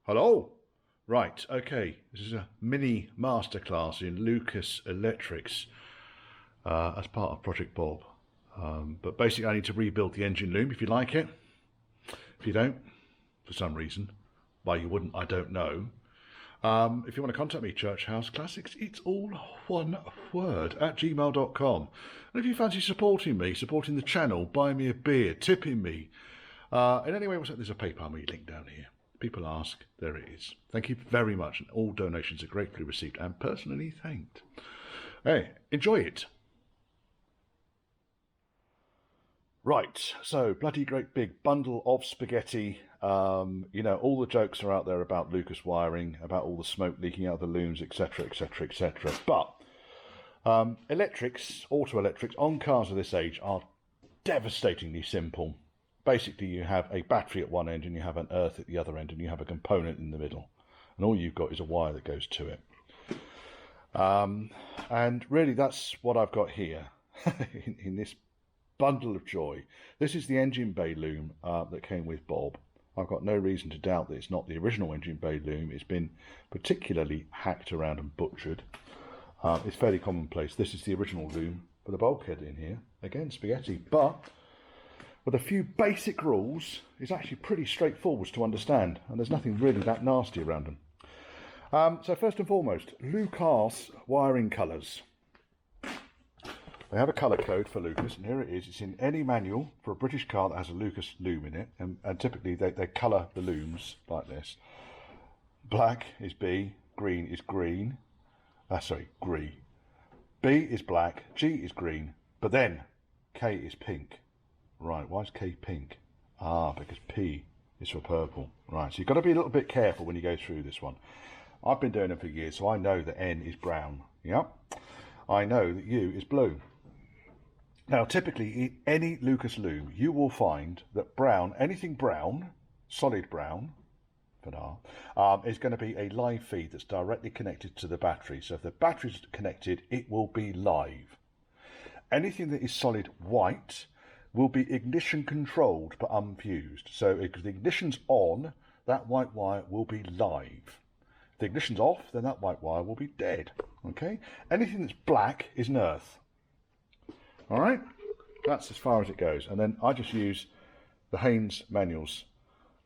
Hello. Right, okay. This is a mini masterclass in Lucas Electrics as part of Project Bob. But basically I need to rebuild the engine loom if you like it. If you don't, for some reason, why you wouldn't, I don't know. If you want to contact me, Church House Classics, it's all one word, at gmail.com. And if you fancy supporting me, supporting the channel, buying me a beer, tipping me, in any way, there's a PayPal me link down here. People ask, there it is. Thank you very much, and all donations are gratefully received and personally thanked. Hey, enjoy it. Right, so bloody great big bundle of spaghetti. You know, all the jokes are out there about Lucas wiring, about all the smoke leaking out of the looms, etc, etc, etc. But electrics, auto electrics on cars of this age are devastatingly simple. Basically, you have a battery at one end and you have an earth at the other end and you have a component in the middle. And all you've got is a wire that goes to it. And really, that's what I've got here in this bundle of joy. This is the engine bay loom that came with Bob. I've got no reason to doubt that it's not the original engine bay loom. It's been particularly hacked around and butchered. It's fairly commonplace. This is the original loom with a bulkhead in here. Again, spaghetti. But with a few basic rules, it's actually pretty straightforward to understand, and there's nothing really that nasty around them. So first and foremost, Lucas wiring colours. They have a colour code for Lucas, and here it is. It's in any manual for a British car that has a Lucas loom in it, and typically they colour the looms like this. Black is B, green is green. Green. B is black, G is green, but then K is pink. Right, why is K pink? Ah, because P is for purple. Right, so you've got to be a little bit careful when you go through this one. I've been doing it for years, so I know that N is brown. Yep. I know that U is blue. Now, typically, in any Lucas loom, you will find that brown, anything brown, solid brown, for now, is going to be a live feed that's directly connected to the battery. So if the battery's connected, it will be live. Anything that is solid white will be ignition controlled but unfused. So if the ignition's on, that white wire will be live. If the ignition's off, then that white wire will be dead. Okay? Anything that's black is an earth. All right? That's as far as it goes. And then I just use the Haynes manuals,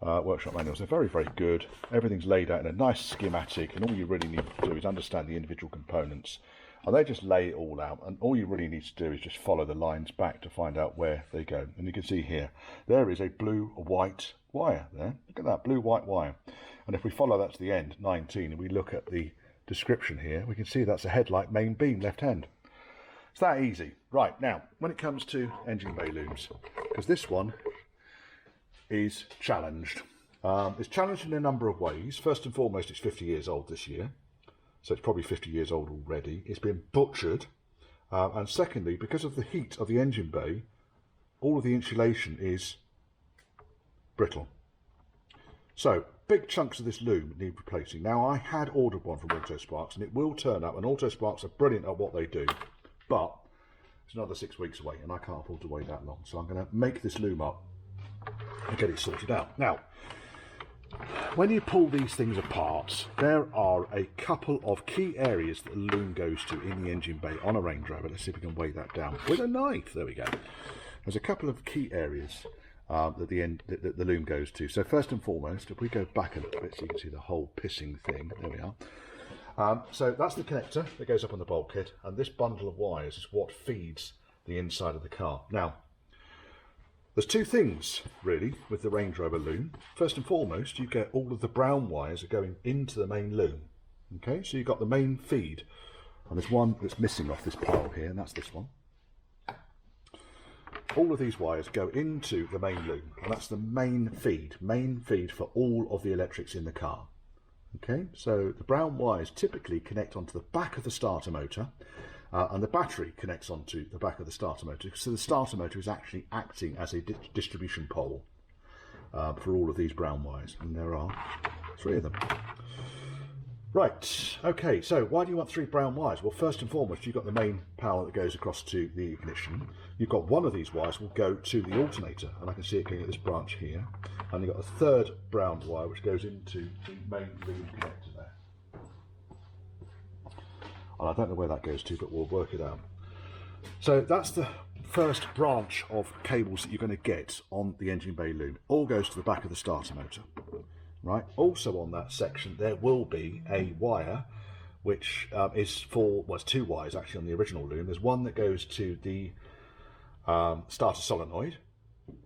workshop manuals. They're very, very good. Everything's laid out in a nice schematic, and all you really need to do is understand the individual components. And they just lay it all out, and all you really need to do is just follow the lines back to find out where they go. And you can see here, there is a blue-white wire there. Look at that, blue-white wire. And if we follow that to the end, 19, and we look at the description here, we can see that's a headlight main beam left hand. It's that easy. Right, now, when it comes to engine bay looms, because this one is challenged. It's challenged in a number of ways. First and foremost, it's 50 years old this year. So it's probably 50 years old already. It's been butchered. And secondly, because of the heat of the engine bay, all of the insulation is brittle. So big chunks of this loom need replacing. Now, I had ordered one from Auto Sparks, and it will turn up, and Auto Sparks are brilliant at what they do. But it's another 6 weeks away, and I can't afford to wait that long. So I'm going to make this loom up and get it sorted out. Now, when you pull these things apart, there are a couple of key areas that the loom goes to in the engine bay on a Range Rover. Let's see if we can weigh that down with a knife. There we go. There's a couple of key areas that the loom goes to. So first and foremost, if we go back a little bit so you can see the whole pissing thing, there we are. So that's the connector that goes up on the bulkhead, and this bundle of wires is what feeds the inside of the car. Now, there's two things, really, with the Range Rover loom. First and foremost, you get all of the brown wires are going into the main loom. Okay, so you've got the main feed, and there's one that's missing off this pile here, and that's this one. All of these wires go into the main loom, and that's the main feed for all of the electrics in the car. Okay, so the brown wires typically connect onto the back of the starter motor, and the battery connects onto the back of the starter motor. So the starter motor is actually acting as a distribution pole for all of these brown wires, and there are 3 of them. Right, okay, so why do you want 3 brown wires? Well, first and foremost, you've got the main power that goes across to the ignition. You've got one of these wires will go to the alternator, and I can see it going at this branch here. And you've got a third brown wire which goes into the main loom connector there. And I don't know where that goes to, but we'll work it out. So that's the first branch of cables that you're going to get on the engine bay loom. All goes to the back of the starter motor. Right. Also on that section there will be a wire which is for, well, it's 2 wires actually on the original loom. There's one that goes to the starter solenoid,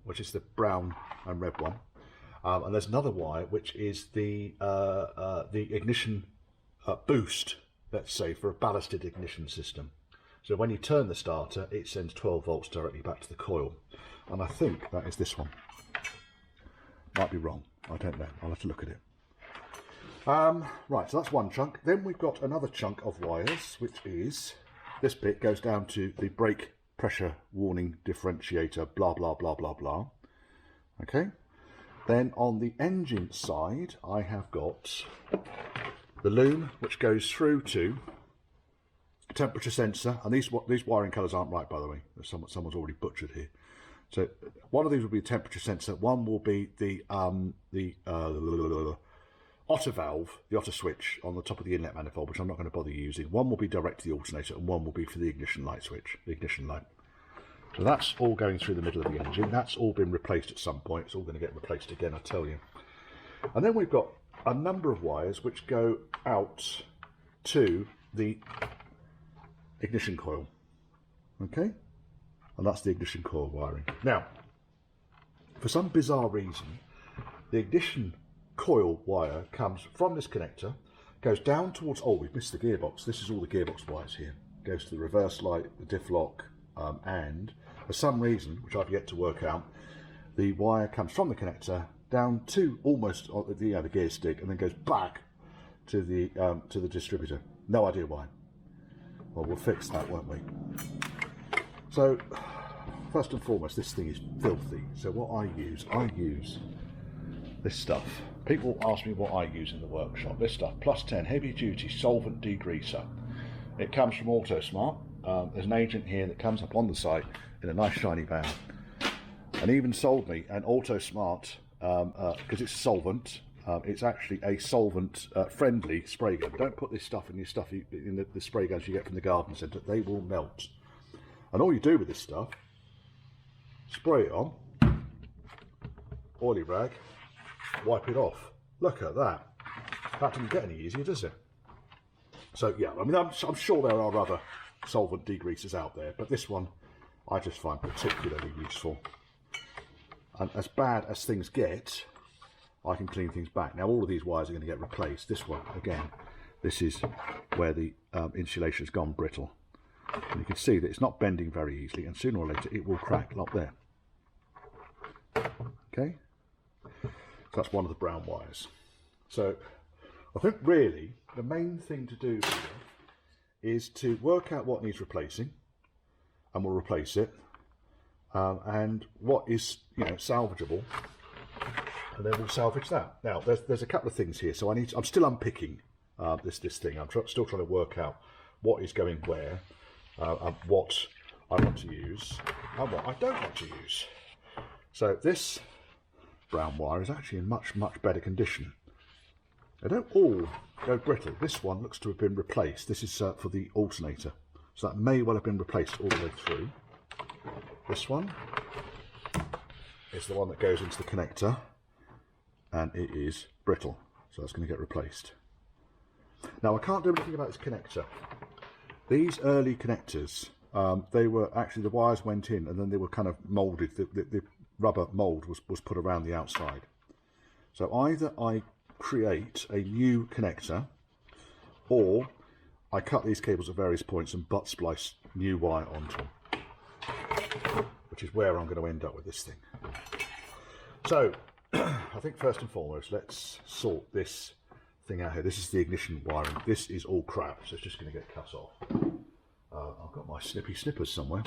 which is the brown and red one, and there's another wire which is the ignition boost, let's say, for a ballasted ignition system. So when you turn the starter, it sends 12 volts directly back to the coil, and I think that is this one. Might be wrong. I don't know. I'll have to look at it. Right, so that's one chunk. Then we've got another chunk of wires, which is this bit goes down to the brake pressure warning differentiator, blah, blah, blah, blah, blah. Okay. Then on the engine side, I have got the loom, which goes through to temperature sensor. And these wiring colours aren't right, by the way. Someone's already butchered here. So one of these will be a temperature sensor, one will be the otter valve, the otter switch on the top of the inlet manifold, which I'm not going to bother using. One will be direct to the alternator, and one will be for the ignition light switch, the ignition light. So that's all going through the middle of the engine. That's all been replaced at some point. It's all going to get replaced again, I tell you. And then we've got a number of wires which go out to the ignition coil. Okay? And that's the ignition coil wiring. Now, for some bizarre reason, the ignition coil wire comes from this connector, goes down towards, oh, we've missed the gearbox. This is all the gearbox wires here. Goes to the reverse light, the diff lock, and for some reason, which I've yet to work out, the wire comes from the connector down to almost the gear stick, and then goes back to the distributor. No idea why. Well, we'll fix that, won't we? So, first and foremost, this thing is filthy. So what I use this stuff. People ask me what I use in the workshop. This stuff, plus 10 heavy duty solvent degreaser. It comes from AutoSmart. There's an agent here that comes up on the site in a nice shiny van, and even sold me an AutoSmart, because it's solvent. It's actually a solvent friendly spray gun. Don't put this stuff in the spray guns you get from the garden centre. They will melt. And all you do with this stuff, spray it on, oily rag, wipe it off. Look at that. That doesn't get any easier, does it? So yeah, I mean, I'm sure there are other solvent degreasers out there, but this one I just find particularly useful. And as bad as things get, I can clean things back. Now all of these wires are going to get replaced. This one, again, this is where the insulation has gone brittle. And you can see that it's not bending very easily, and sooner or later it will crack up there. Okay, so that's one of the brown wires. So I think really the main thing to do here is to work out what needs replacing, and we'll replace it, and what is, you know, salvageable, and then we'll salvage that. Now there's a couple of things here, so I'm still unpicking this thing. I'm still trying to work out what is going where. And what I want to use and what I don't want to use. So this brown wire is actually in much better condition. They don't all go brittle. This one looks to have been replaced. This is for the alternator, so that may well have been replaced all the way through. This one is the one that goes into the connector, and it is brittle, so that's going to get replaced. Now I can't do anything about this connector. These early connectors, they were actually, the wires went in and then they were kind of moulded. The rubber mould was put around the outside. So either I create a new connector, or I cut these cables at various points and butt splice new wire onto them, which is where I'm going to end up with this thing. So I think first and foremost, let's sort this thing out here. This is the ignition wiring. This is all crap, so it's just going to get cut off. I've got my snippy snippers somewhere.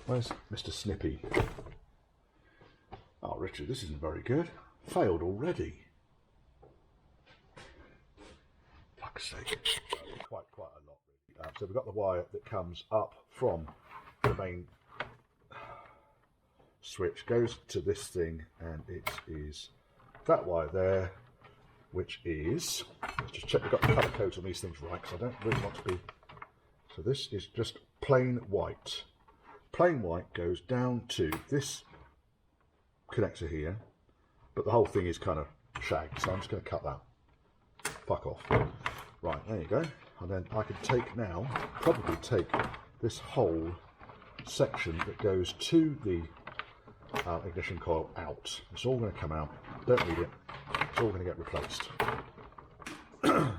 Where's Mr. Snippy? Oh, Richard, this isn't very good. Failed already. fuck's sake. Quite a lot, really. So we've got the wire that comes up from the main switch, goes to this thing, and it is that wire there, which is, let's just check we've got the colour codes on these things right, because I don't really want to be, so this is just plain white. Plain white goes down to this connector here, but the whole thing is kind of shagged, so I'm just going to cut that. Fuck off. Right, there you go. And then I can probably take this whole section that goes to the ignition coil out. It's all going to come out. Don't need it. It's all going to get replaced. You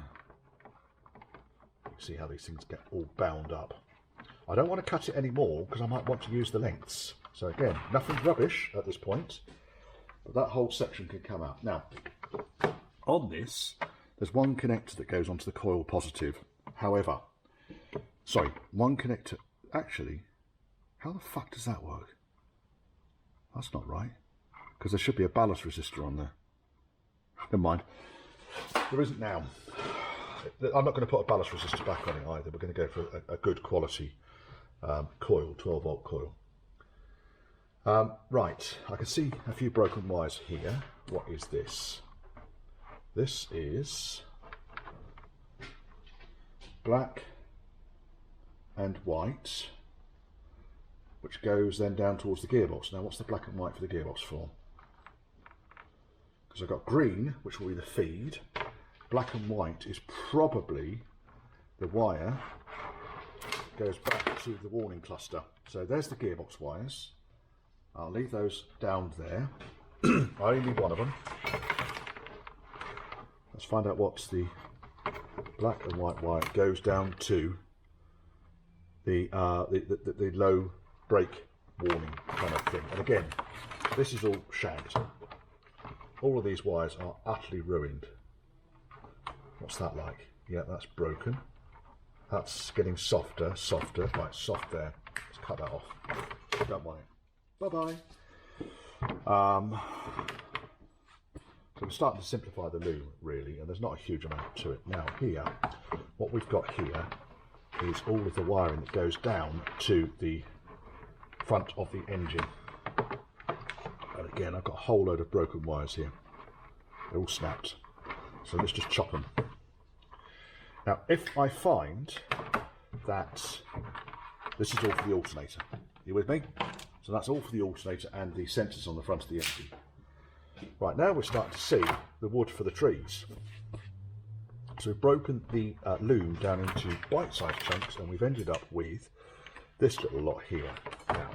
see how these things get all bound up. I don't want to cut it anymore because I might want to use the lengths. So again, nothing's rubbish at this point, but that whole section can come out. Now, on this, there's one connector that goes onto the coil positive. However, sorry, one connector. Actually, how the fuck does that work? That's not right, because there should be a ballast resistor on there. Never mind. There isn't now. I'm not going to put a ballast resistor back on it either. We're going to go for a good quality coil, 12 volt coil. Right, I can see a few broken wires here. What is this? This is black and white, which goes then down towards the gearbox. Now, what's the black and white for the gearbox for? Because I've got green, which will be the feed. Black and white is probably the wire that goes back to the warning cluster. So there's the gearbox wires. I'll leave those down there. I only need one of them. Let's find out what's the black and white wire goes down to the low brake warning kind of thing. And again, this is all shagged. All of these wires are utterly ruined. What's that like? Yeah, that's broken. That's getting softer. Right, soft there. Let's cut that off. Don't want it. Bye-bye. So we're starting to simplify the loom, really, and there's not a huge amount to it. Now here, what we've got here is all of the wiring that goes down to the front of the engine. And again, I've got a whole load of broken wires here. They're all snapped. So let's just chop them. Now, if I find that this is all for the alternator, you with me? So that's all for the alternator and the sensors on the front of the engine. Right, now we're starting to see the wood for the trees. So we've broken the loom down into bite-sized chunks, and we've ended up with this little lot here. Now,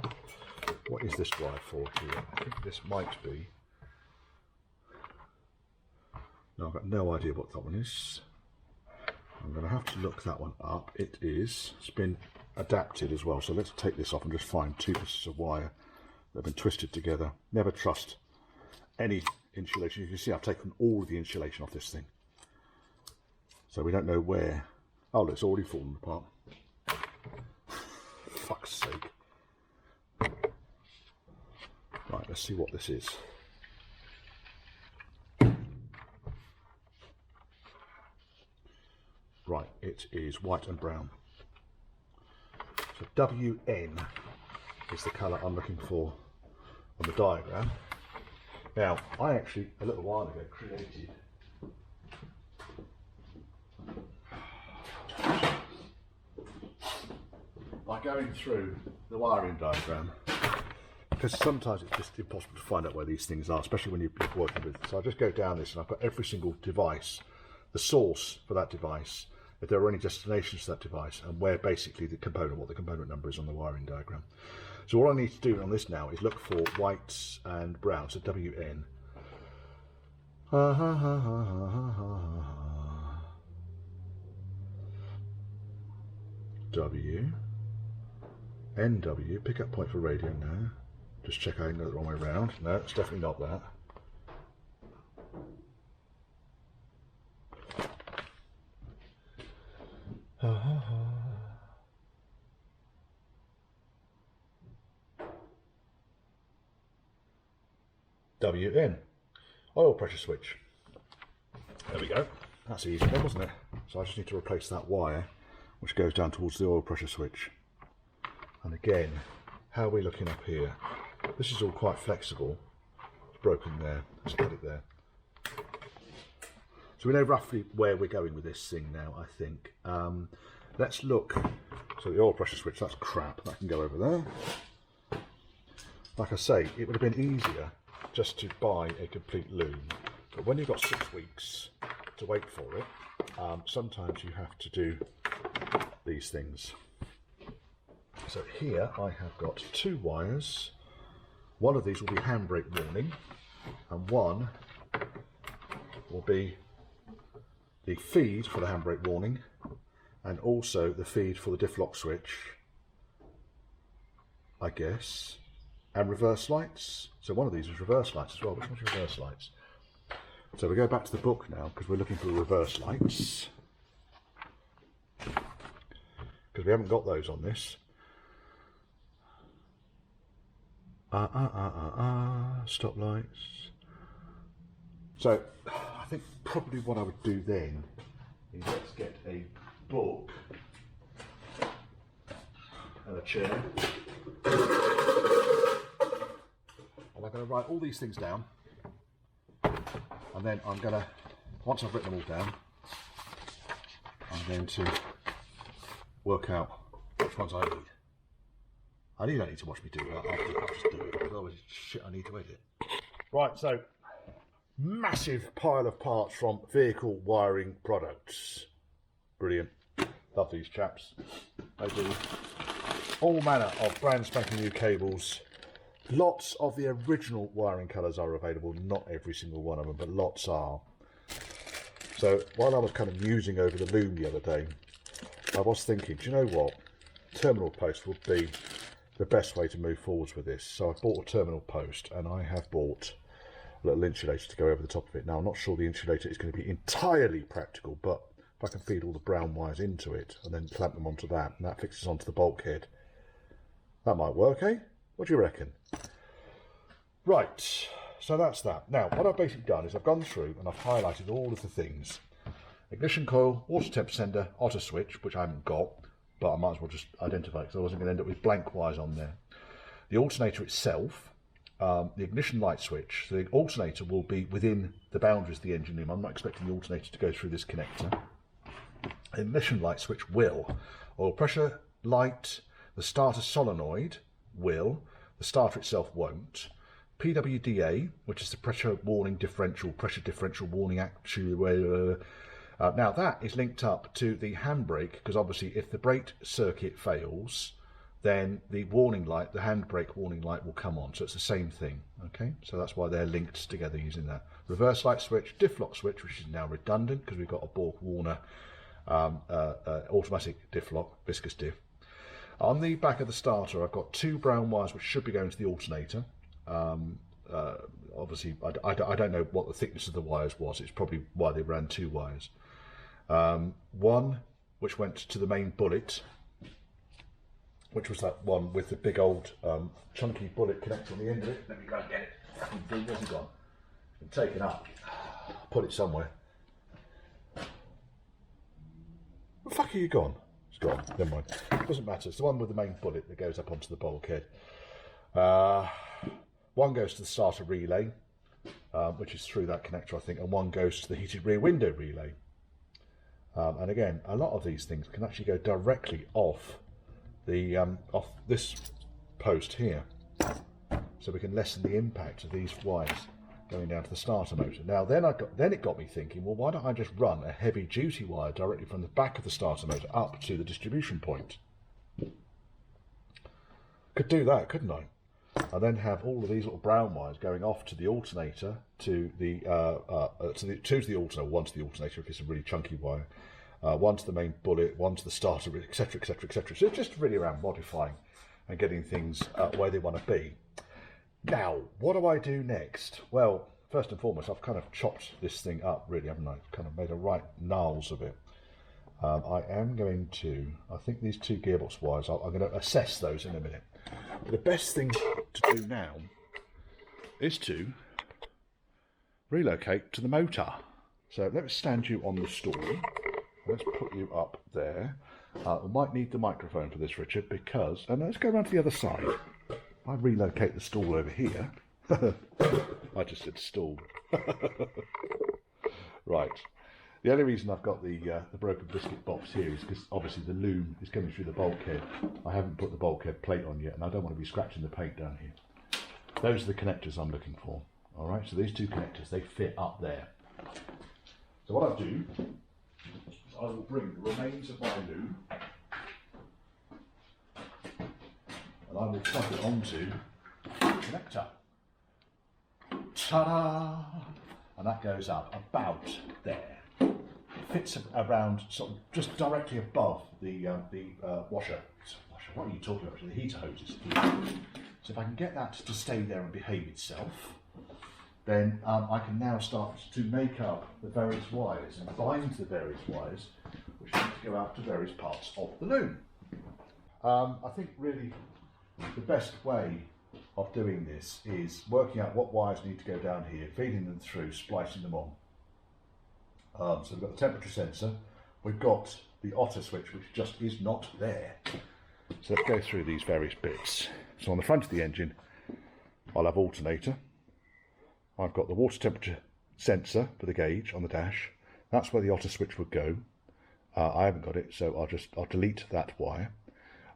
what is this wire for here? I think this might be... No, I've got no idea what that one is. I'm going to have to look that one up. It's been adapted as well. So let's take this off and just find two pieces of wire that have been twisted together. Never trust any insulation. You can see I've taken all of the insulation off this thing. So we don't know where. Oh, look, it's already fallen apart. Fuck's sake. Right, let's see what this is. Right, it is white and brown. So WN is the colour I'm looking for on the diagram. Now, I actually, a little while ago, created by going through the wiring diagram, because sometimes it's just impossible to find out where these things are, especially when you're working with. So I just go down this and I've got every single device, the source for that device, if there are any destinations to that device, and where basically the component, what the component number is on the wiring diagram. So all I need to do on this now is look for whites and browns, so WN. W. NW, pickup point for radio now. Just check I ain't got it the wrong way around. No, it's definitely not that. WN, oil pressure switch. There we go. That's easy then, wasn't it? So I just need to replace that wire, which goes down towards the oil pressure switch. And again, how are we looking up here? This is all quite flexible. It's broken there. Let's get it there. So we know roughly where we're going with this thing now, I think. Let's look. So the oil pressure switch, that's crap. That can go over there. Like I say, it would have been easier just to buy a complete loom. But when you've got 6 weeks to wait for it, sometimes you have to do these things. So here I have got 2 wires. One of these will be handbrake warning, and one will be the feed for the handbrake warning, and also the feed for the diff lock switch, I guess, and reverse lights. So one of these is reverse lights as well. Which one's reverse lights? So we go back to the book now because we're looking for reverse lights, because we haven't got those on this. Stop lights. So I think probably what I would do then is let's get a book and a chair, and I'm going to write all these things down, and then I'm going to, once I've written them all down, I'm going to work out which ones I need. And you don't need to watch me do that, I'll just do it, otherwise it's shit I need to edit. Right, so massive pile of parts from Vehicle Wiring Products. Brilliant. Love these chaps. They do all manner of brand spanking new cables. Lots of the original wiring colours are available, not every single one of them, but lots are. So while I was kind of musing over the loom the other day, I was thinking, do you know what? Terminal post would be the best way to move forwards with this. So I bought a terminal post, and I have bought a little insulator to go over the top of it. Now I'm not sure the insulator is going to be entirely practical, but if I can feed all the brown wires into it and then clamp them onto that, and that fixes onto the bulkhead, that might work, eh? What do you reckon? Right, so that's that. Now what I've basically done is I've gone through and I've highlighted all of the things. Ignition coil, water temp sender, auto switch, which I haven't got, but I might as well just identify it because I wasn't going to end up with blank wires on there. The alternator itself, the ignition light switch. So the alternator will be within the boundaries of the engine room. I'm not expecting the alternator to go through this connector. The ignition light switch will. Oil pressure light, the starter solenoid will, the starter itself won't. PWDA, which is the pressure differential warning actuator. Now that is linked up to the handbrake, because obviously if the brake circuit fails, then the warning light, the handbrake warning light will come on. So it's the same thing, okay? So that's why they're linked together using that. Reverse light switch, diff lock switch, which is now redundant because we've got a Borg-Warner automatic diff lock, viscous diff. On the back of the starter, I've got 2 brown wires which should be going to the alternator. Obviously, I don't know what the thickness of the wires was. It's probably why they ran 2 wires. One which went to the main bullet, which was that one with the big old chunky bullet connector on the end of it. Let me go and get it. Where's it gone? It's been taken up. Put it somewhere. Where the fuck are you gone? It's gone. Never mind. Doesn't matter. It's the one with the main bullet that goes up onto the bulkhead. One goes to the starter relay, which is through that connector, I think, and one goes to the heated rear window relay. And again, a lot of these things can actually go directly off the off this post here, so we can lessen the impact of these wires going down to the starter motor. Now then it got me thinking, well, why don't I just run a heavy duty wire directly from the back of the starter motor up to the distribution point? Could do that, couldn't I? And then have all of these little brown wires going off to the alternator, to the alternator, one to the alternator if it's a really chunky wire, one to the main bullet, one to the starter, etc, etc, etc. So it's just really around modifying and getting things where they want to be. Now, what do I do next? Well, first and foremost, I've kind of chopped this thing up, really, haven't I? Kind of made a right gnarls of it. I am going to, I think these 2 gearbox wires, I'm going to assess those in a minute. But the best thing to do now is to relocate to the motor. So let me stand you on the stool. Let's put you up there. We might need the microphone for this, Richard, because... And let's go around to the other side. I relocate the stool over here. I just said stool. Right. The only reason I've got the broken biscuit box here is because obviously the loom is coming through the bulkhead. I haven't put the bulkhead plate on yet, and I don't want to be scratching the paint down here. Those are the connectors I'm looking for. All right, so these two connectors, they fit up there. So what I'll do is I will bring the remains of my loom and I will plug it onto the connector. Ta-da! And that goes up about there. It fits around, sort of just directly above the washer. What are you talking about? The heater hoses. So if I can get that to stay there and behave itself, then I can now start to make up the various wires and bind the various wires which need to go out to various parts of the loom. I think really the best way of doing this is working out what wires need to go down here, feeding them through, splicing them on. So we've got the temperature sensor, we've got the otter switch which just is not there. So let's go through these various bits. So on the front of the engine I'll have alternator. I've got the water temperature sensor for the gauge on the dash. That's where the otter switch would go. I haven't got it, so I'll delete that wire.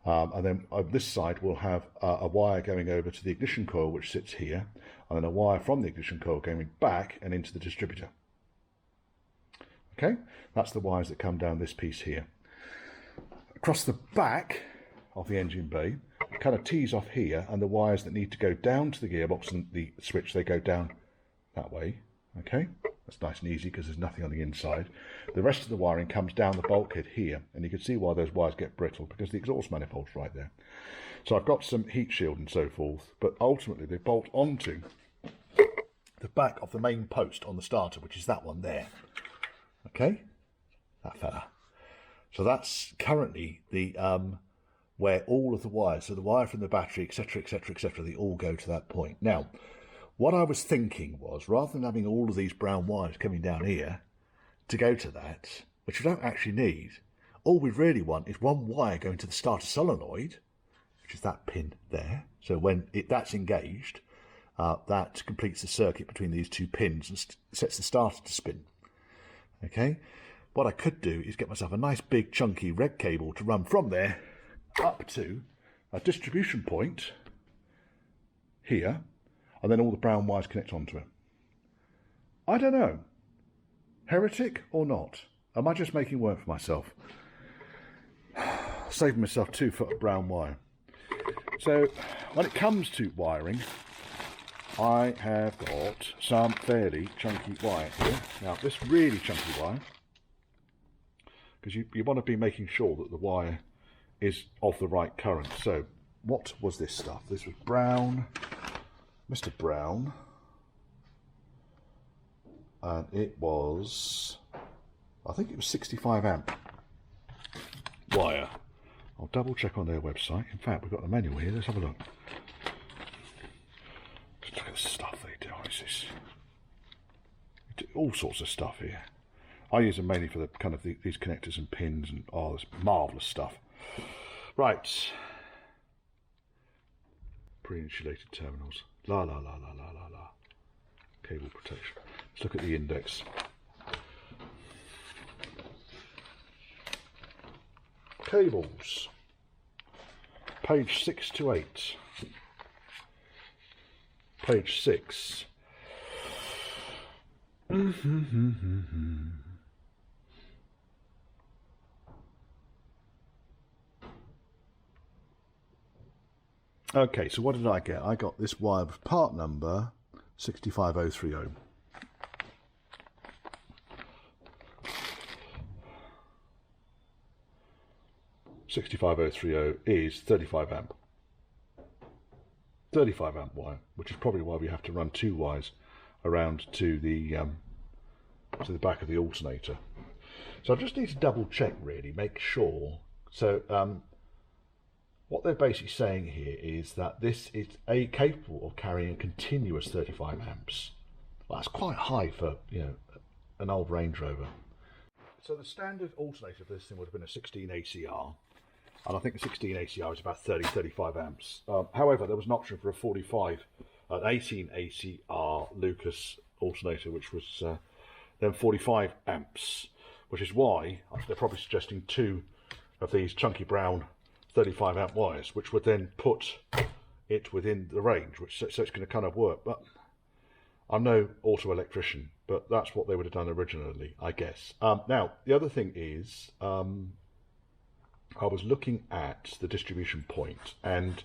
And then on this side we'll have a wire going over to the ignition coil which sits here, and then a wire from the ignition coil going back and into the distributor. Okay, that's the wires that come down this piece here. Across the back of the engine bay, it kind of tees off here, and the wires that need to go down to the gearbox and the switch, they go down that way. Okay, that's nice and easy because there's nothing on the inside. The rest of the wiring comes down the bulkhead here, and you can see why those wires get brittle, because the exhaust manifold's right there. So I've got some heat shield and so forth, but ultimately they bolt onto the back of the main post on the starter, which is that one there. Okay, that fella. So that's currently the where all of the wires, so the wire from the battery, etc, etc, etc, they all go to that point. Now, what I was thinking was, rather than having all of these brown wires coming down here to go to that, which we don't actually need, all we really want is one wire going to the starter solenoid, which is that pin there. So when that's engaged, that completes the circuit between these two pins and sets the starter to spin. Okay, what I could do is get myself a nice big chunky red cable to run from there up to a distribution point here, and then all the brown wires connect onto it. I don't know, heretic or not? Am I just making work for myself? Saving myself 2 foot of brown wire. So when it comes to wiring, I have got some fairly chunky wire here. Now this really chunky wire, because you want to be making sure that the wire is of the right current. So what was this stuff? This was Brown, Mr. Brown, and it was, I think it was 65 amp wire. I'll double check on their website. In fact, we've got the manual here. Let's have a look. Look at the stuff they do. They do all sorts of stuff here. I use them mainly for the kind of these connectors and pins, and oh, this marvellous stuff. Right. Pre-insulated terminals. La la la la la la la. Cable protection. Let's look at the index. Cables. Page 6 to 8. Page 6. Okay, so what did I get? I got this wire with part number 65030. is 35 amp. 35 amp wire, which is probably why we have to run 2 wires around to the back of the alternator. So I just need to double check, really, make sure. So what they're basically saying here is that this is capable of carrying a continuous 35 amps. Well, that's quite high for, you know, an old Range Rover. So the standard alternator for this thing would have been a 16 ACR, and I think the 16 ACR is about 35 amps. However, there was an option for an 18 ACR Lucas alternator, which was then 45 amps, which is why they're probably suggesting 2 of these chunky brown 35 amp wires, which would then put it within the range, so it's going to kind of work. But I'm no auto electrician, but that's what they would have done originally, I guess. Now, the other thing is, I was looking at the distribution point, and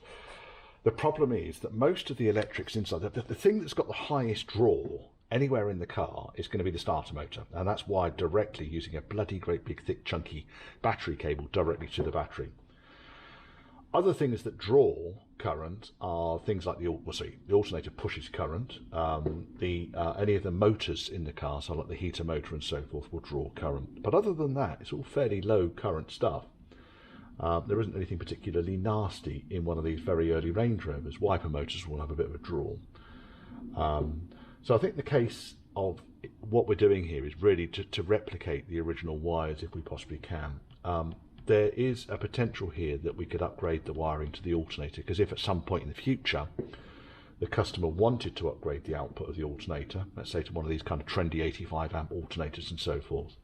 the problem is that most of the electrics inside, the thing that's got the highest draw anywhere in the car is going to be the starter motor, and that's wired directly using a bloody great big thick chunky battery cable directly to the battery. Other things that draw current are things like the alternator pushes current. Any of the motors in the car, so like the heater motor and so forth, will draw current. But other than that, it's all fairly low current stuff. There isn't anything particularly nasty in one of these very early Range Rovers. Wiper motors will have a bit of a draw. So I think the case of what we're doing here is really to replicate the original wires if we possibly can. There is a potential here that we could upgrade the wiring to the alternator, because if at some point in the future the customer wanted to upgrade the output of the alternator, let's say to one of these kind of trendy 85 amp alternators and so forth,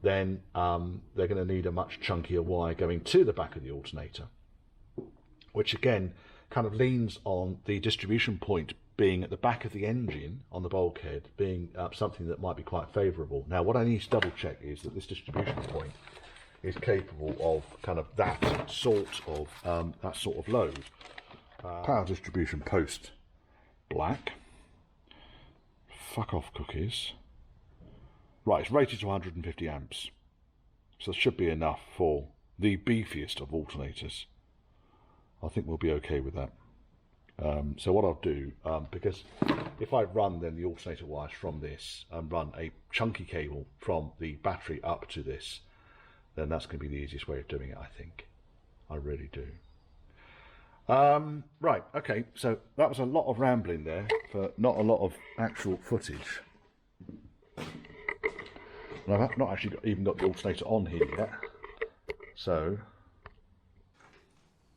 then they're going to need a much chunkier wire going to the back of the alternator, which again kind of leans on the distribution point being at the back of the engine on the bulkhead being something that might be quite favourable. Now, what I need to double check is that this distribution point is capable of kind of that sort of load. Power distribution post black. Fuck off cookies. Right, it's rated to 150 amps, so it should be enough for the beefiest of alternators. I think we'll be okay with that. So what I'll do, because if I run then the alternator wires from this and run a chunky cable from the battery up to this, then that's going to be the easiest way of doing it, I think. I really do. Right, okay, so that was a lot of rambling there for not a lot of actual footage. And I've not actually even got the alternator on here yet. So,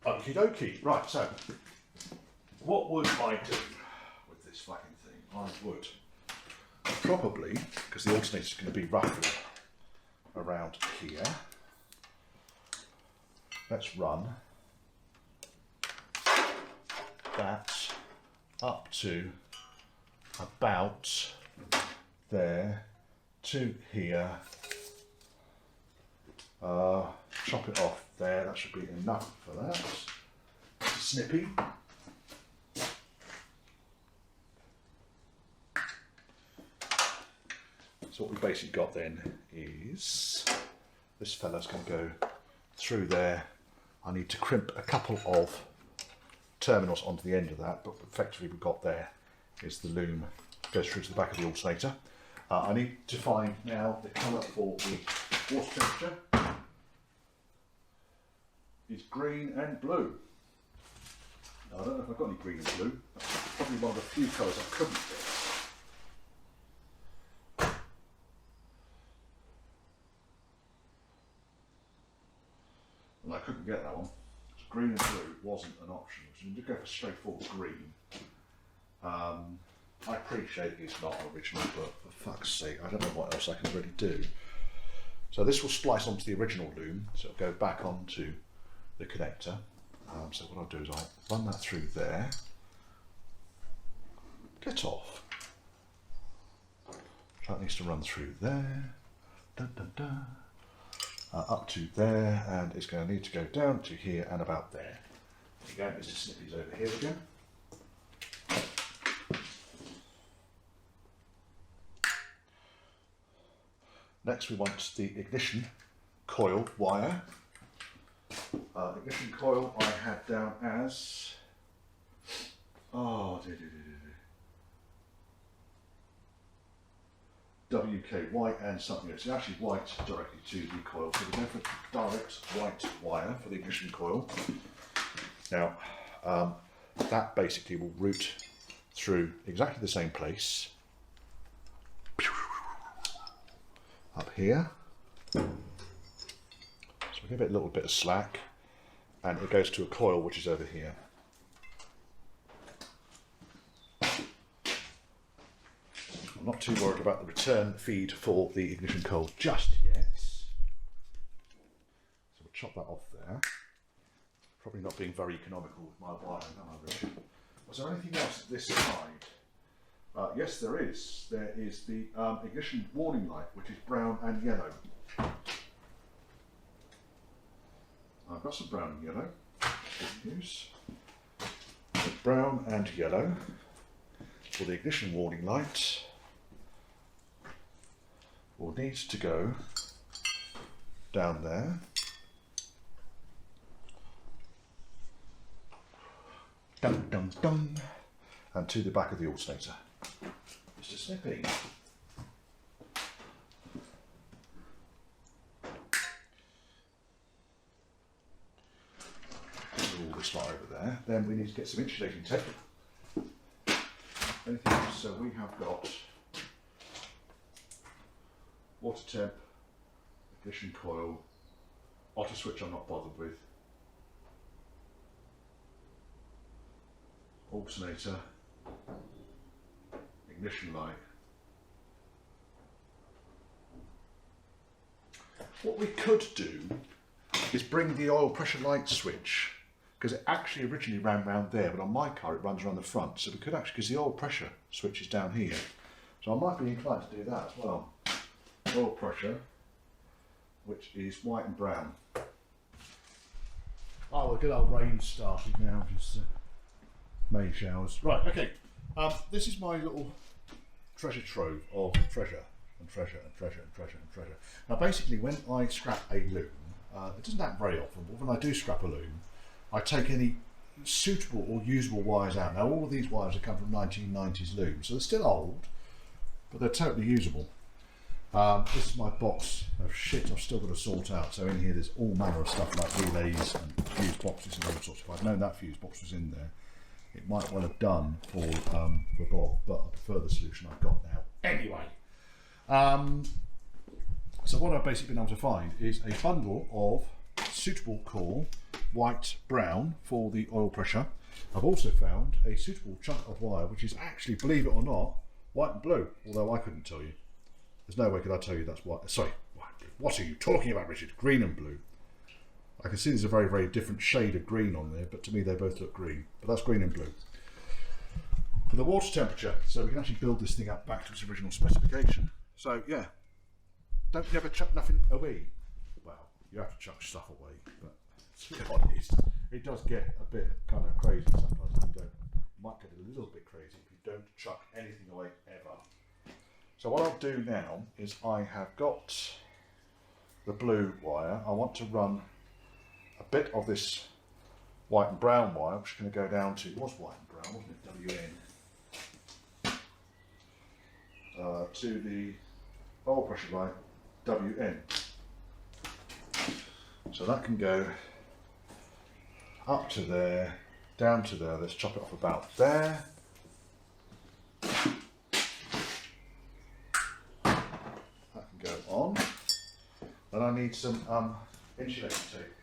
okie dokie. Right, so what would I do with this fucking thing? I would probably, because the alternator is going to be roughly around here, let's run that up to about there to here, chop it off there, that should be enough for that. Snippy. So what we've basically got then is this fella's going to go through there. I need to crimp a couple of terminals onto the end of that, but effectively we've got there is the loom, goes through to the back of the alternator. I need to find now the colour for the water temperature. It's green and blue. Now, I don't know if I've got any green and blue. That's probably one of the few colours I couldn't get. And I couldn't get that one. Green and blue wasn't an option, so you did go for straightforward green. I appreciate it's not original, but for fuck's sake, I don't know what else I can really do. So this will splice onto the original loom, so it'll go back onto the connector. So what I'll do is I'll run that through there. Get off. That needs to run through there. Dun, dun, dun. Up to there, and it's going to need to go down to here and about there. Again, Mr. Snippy's over here again. Next we want the ignition coil wire. Ignition coil I had down as WK white and something. It's actually white directly to the coil, so we go for direct white wire for the ignition coil. Now that basically will route through exactly the same place here. So we give it a little bit of slack, and it goes to a coil which is over here. I'm not too worried about the return feed for the ignition coil just yet. So we'll chop that off there. Probably not being very economical with my wiring, am I, Richard? Was there anything else this side? Yes, there is. There is the ignition warning light, which is brown and yellow. I've got some brown and yellow. Good news. So brown and yellow for the ignition warning light will need to go down there. Dun dun dun, and to the back of the alternator. Mr. Snippy. All this lot over there. Then we need to get some insulating tape. Anything else? So we have got water temp, ignition coil, auto switch I'm not bothered with, alternator, ignition light. What we could do is bring the oil pressure light switch, because it actually originally ran round there, but on my car it runs around the front, so we could actually, because the oil pressure switch is down here, so I might be inclined to do that as well. Oil pressure, which is white and brown. Oh, the good old rain started now, just May showers. Right, okay. This is my little treasure trove of treasure and treasure and treasure and treasure and treasure. Now, basically, when I scrap a loom, it doesn't happen very often, but when I do scrap a loom, I take any suitable or usable wires out. Now, all of these wires have come from 1990s looms, so they're still old, but they're totally usable. This is my box of shit I've still got to sort out. So in here, there's all manner of stuff like relays and fuse boxes and all sorts. If I'd known that fuse box was in there, it might well have done for Bob, but I prefer the solution I've got now. Anyway, so what I've basically been able to find is a bundle of suitable core, white, brown for the oil pressure. I've also found a suitable chunk of wire, which is actually, believe it or not, white and blue, although I couldn't tell you. There's no way could I tell you that's white. Sorry, white, blue. What are you talking about, Richard? Green and blue. I can see there's a very, very different shade of green on there, but to me they both look green. But that's green and blue. For the water temperature, so we can actually build this thing up back to its original specification. So yeah, don't you ever chuck nothing away? Well, you have to chuck stuff away, but to be honest, it does get a bit kind of crazy sometimes if you don't. It might get a little bit crazy if you don't chuck anything away ever. So what I'll do now is I have got the blue wire. I want to run a bit of this white and brown wire, which is going to go down to, it was white and brown, wasn't it, WN, to the oil pressure light, WN. So that can go up to there, down to there. Let's chop it off about there. That can go on. Then I need some insulating tape.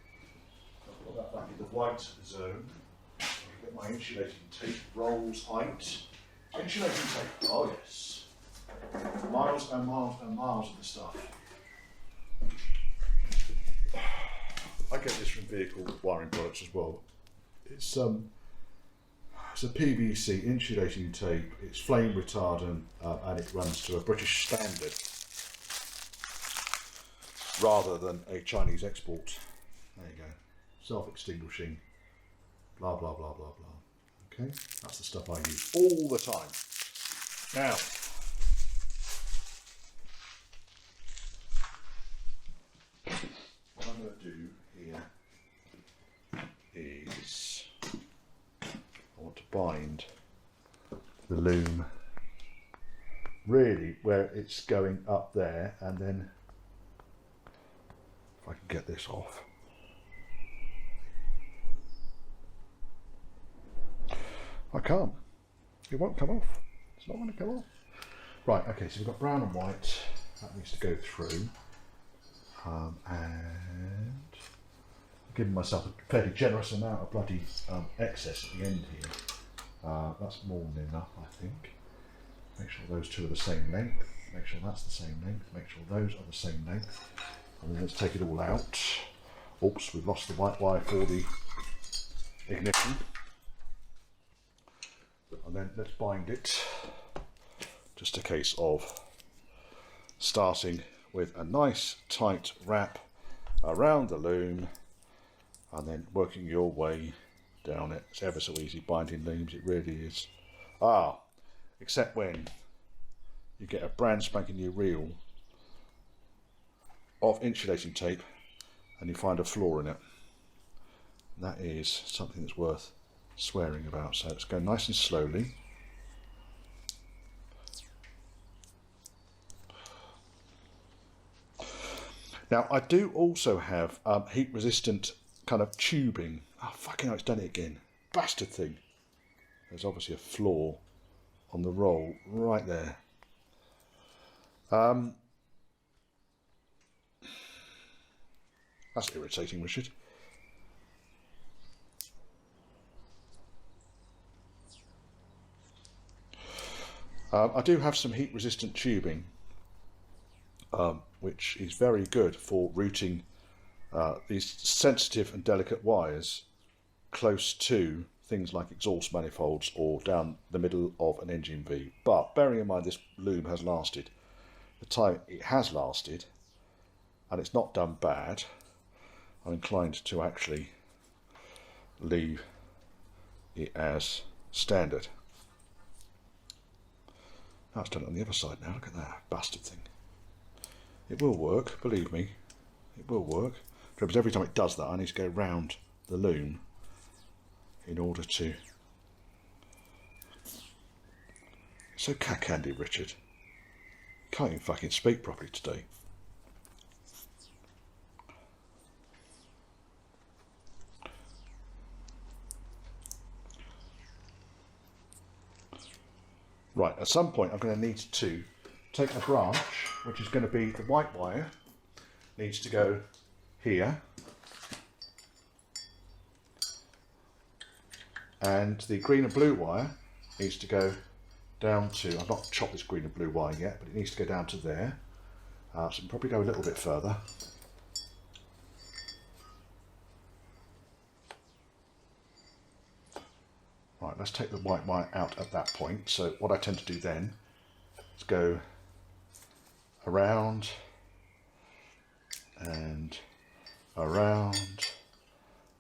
I'll put that back in the white zone. I'll get my insulating tape rolls height. Insulating tape, oh yes. Miles and miles and miles of the stuff. I get this from vehicle wiring products as well. It's a PVC insulating tape. It's flame retardant and it runs to a British standard rather than a Chinese export. There you go. Self-extinguishing. Blah blah blah blah blah. Okay, that's the stuff I use all the time. Now, what I'm going to do here is I want to bind the loom really where it's going up there, and then if I can get this off. I can't. It won't come off. It's not going to come off. Right, okay, so we've got brown and white. That needs to go through. And giving myself a fairly generous amount of bloody excess at the end here. That's more than enough, I think. Make sure those two are the same length. Make sure that's the same length. Make sure those are the same length. And then let's take it all out. Oops, we've lost the white wire for the ignition. And then let's bind it. Just a case of starting with a nice tight wrap around the loom and then working your way down it. It's ever so easy binding looms, it really is. Except when you get a brand spanking new reel of insulating tape and you find a flaw in it. That is something that's worth swearing about. So let's go nice and slowly. Now I do also have heat resistant kind of tubing. Oh fucking hell, it's done it again. Bastard thing. There's obviously a flaw on the roll right there. That's irritating, Richard. I do have some heat resistant tubing, which is very good for routing these sensitive and delicate wires close to things like exhaust manifolds or down the middle of an engine V. But bearing in mind this loom has lasted the time it has lasted and it's not done bad, I'm inclined to actually leave it as standard. Now it's done it on the other side now, look at that bastard thing. It will work, believe me, it will work. Because every time it does that I need to go round the loom in order to... So cat-candy, Richard. Can't even fucking speak properly today. Right, at some point I'm going to need to take a branch, which is going to be the white wire, needs to go here, and the green and blue wire needs to go down to, I've not chopped this green and blue wire yet, but it needs to go down to there. So I can probably go a little bit further. Right, let's take the white wire out at that point. So what I tend to do then is go around and around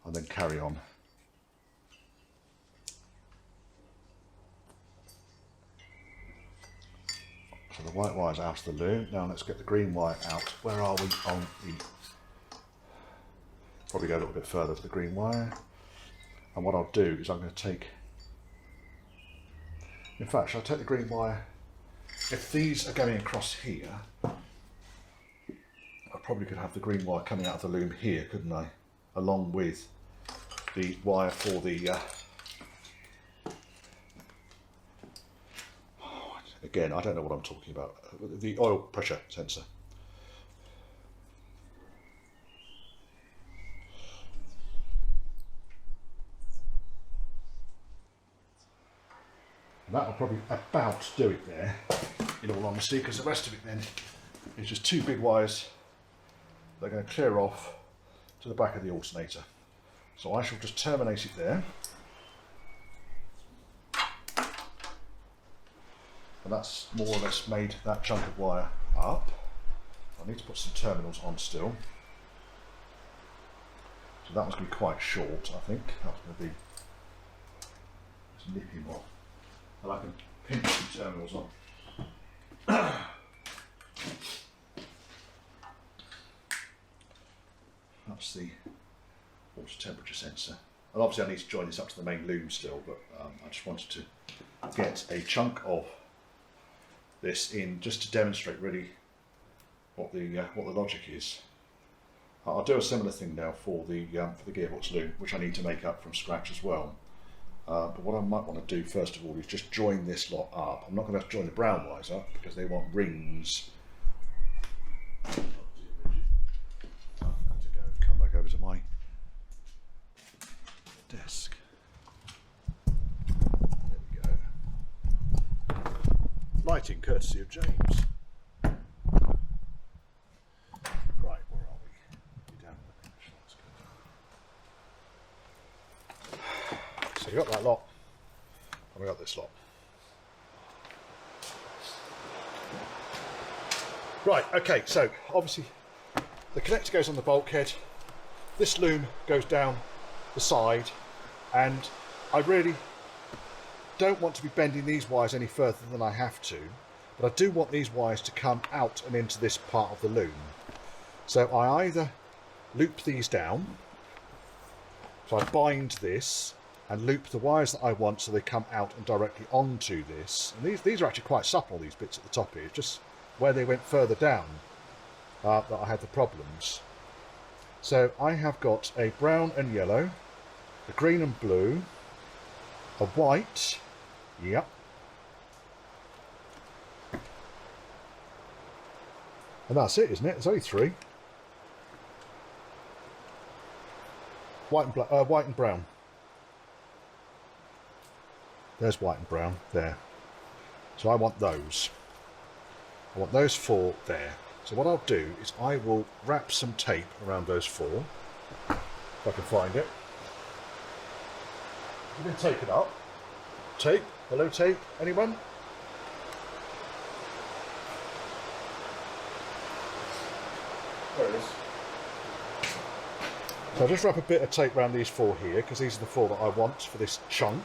and then carry on. So the white wire's out of the loom. Now let's get the green wire out. Where are we on the... Probably go a little bit further for the green wire. And what I'll do is I'm going to take... In fact, shall I take the green wire? If these are going across here, I probably could have the green wire coming out of the loom here, couldn't I? Along with the wire for the... Again, I don't know what I'm talking about. The oil pressure sensor. That'll probably about do it there, in all honesty, because the rest of it then is just two big wires that are going to clear off to the back of the alternator. So I shall just terminate it there. And that's more or less made that chunk of wire up. I need to put some terminals on still. So that one's going to be quite short, I think. That's going to be just nipping off. And I can pinch some terminals on. That's the water temperature sensor. And obviously I need to join this up to the main loom still, but I just wanted to get a chunk of this in just to demonstrate really what the logic is. I'll do a similar thing now for the gearbox loom, which I need to make up from scratch as well. But what I might want to do first of all is just join this lot up. I'm not going to join the brown wires up because they want rings. desk. There we go. Lighting courtesy of James. Right, where are we? You're down the bench. That's good. So we got that lot, and we got this lot. Right, okay, so obviously the connector goes on the bulkhead, this loom goes down the side, and I really don't want to be bending these wires any further than I have to, but I do want these wires to come out and into this part of the loom. So I either loop these down, so I bind this and loop the wires that I want so they come out and directly onto this. And these are actually quite supple, these bits at the top here, it's just where they went further down that I had the problems. So I have got a brown and yellow, a green and blue, a white, yep, and that's it, isn't it? There's only three. White and black, white and brown. There's white and brown there. So I want those. I want those four there. So what I'll do is I will wrap some tape around those four, if I can find it. I'm going to tape it up. Tape? Hello tape? Anyone? There it is. So I'll just wrap a bit of tape around these four here, because these are the four that I want for this chunk.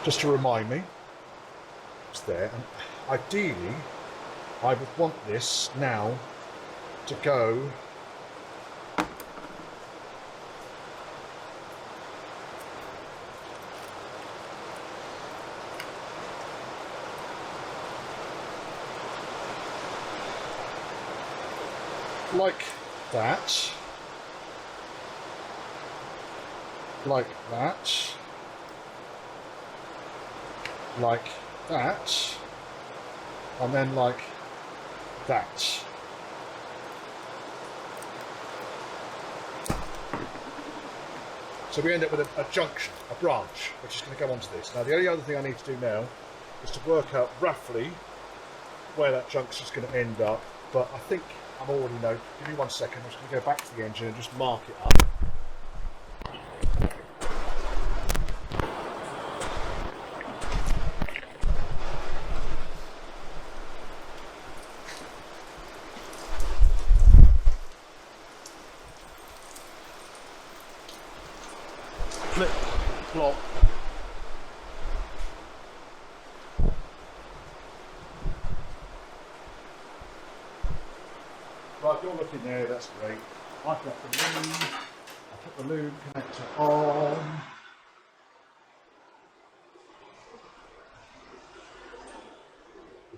Just to remind me, it's there, and ideally I would want this now to go like that, like that, like that, and then like that. So we end up with a junction, a branch, which is going to go onto this. Now the only other thing I need to do now is to work out roughly where that junction is going to end up, but I think I already know. Give me 1 second, I'm just going to go back to the engine and just mark it up. Flip, flop. Right, you're looking there, that's great. I've got the loom, I put the loom connector on.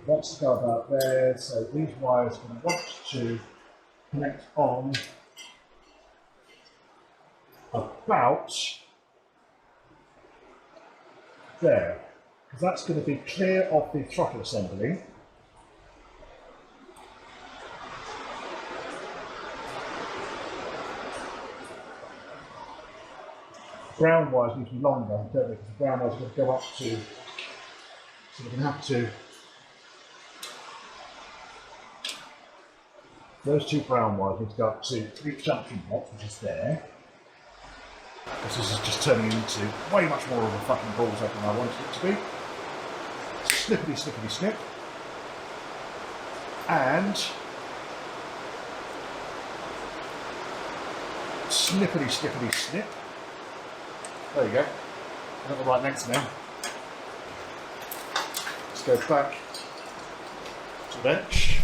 That's to go about there, so these wires are going to want to connect on about there, because that's going to be clear of the throttle assembly. Brown wires need to be longer, don't they? Because the brown wires are going to go up to, so we're going to have to, those two brown wires need to go up to the junction box, which is there. This is just turning into way much more of a fucking balls up than I wanted it to be. Snippety, snippety, snip. And snippety, snippety, snip. There you go. I've got the right length now. Let's go back to the bench.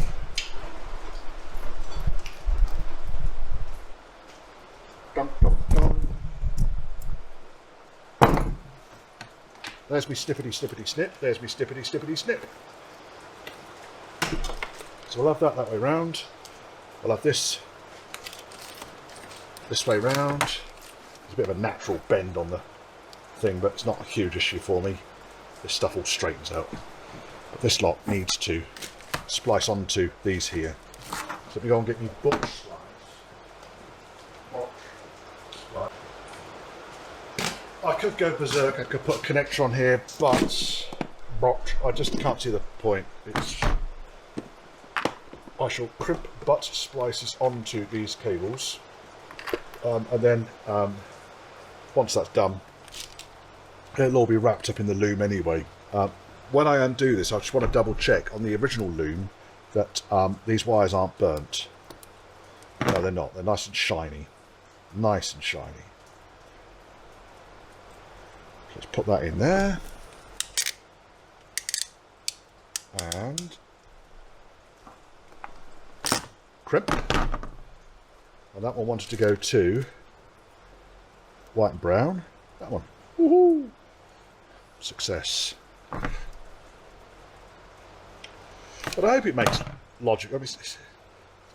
Dum, dum, dum. There's me snippety, snippety, snip. There's me snippety, snippety, snip. So we'll have that way round. We'll have this way round. There's a bit of a natural bend on the thing, but it's not a huge issue for me. This stuff all straightens out. But this lot needs to splice onto these here. So let me go and get me book slides. I could go berserk, I could put a connector on here, but I just can't see the point. I shall crimp butt splices onto these cables, and then once that's done, it'll all be wrapped up in the loom anyway. When I undo this, I just want to double check on the original loom that these wires aren't burnt. No, they're not. They're nice and shiny. Nice and shiny. Let's put that in there. And crimp. And that one wanted to go to white and brown. That one. Woohoo! Success. But I hope it makes logic. I mean, it's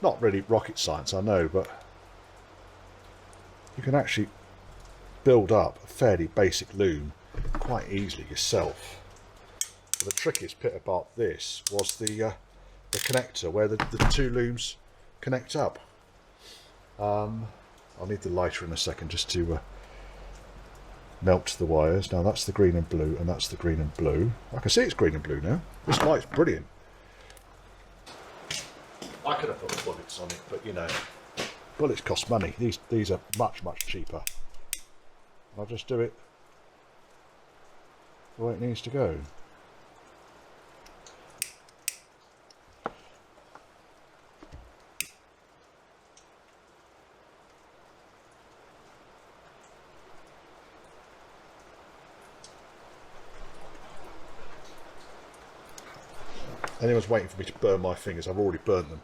not really rocket science, I know, but you can actually build up a fairly basic loom quite easily yourself. But the trickiest bit about this was the connector where the two looms connect up. I'll need the lighter in a second just to melt the wires. Now that's the green and blue, and that's the green and blue. I can see it's green and blue now. This light's brilliant. I could have put bullets on it, but you know, bullets cost money. These are much cheaper. I'll just do it the way it needs to go. Anyone's waiting for me to burn my fingers, I've already burnt them.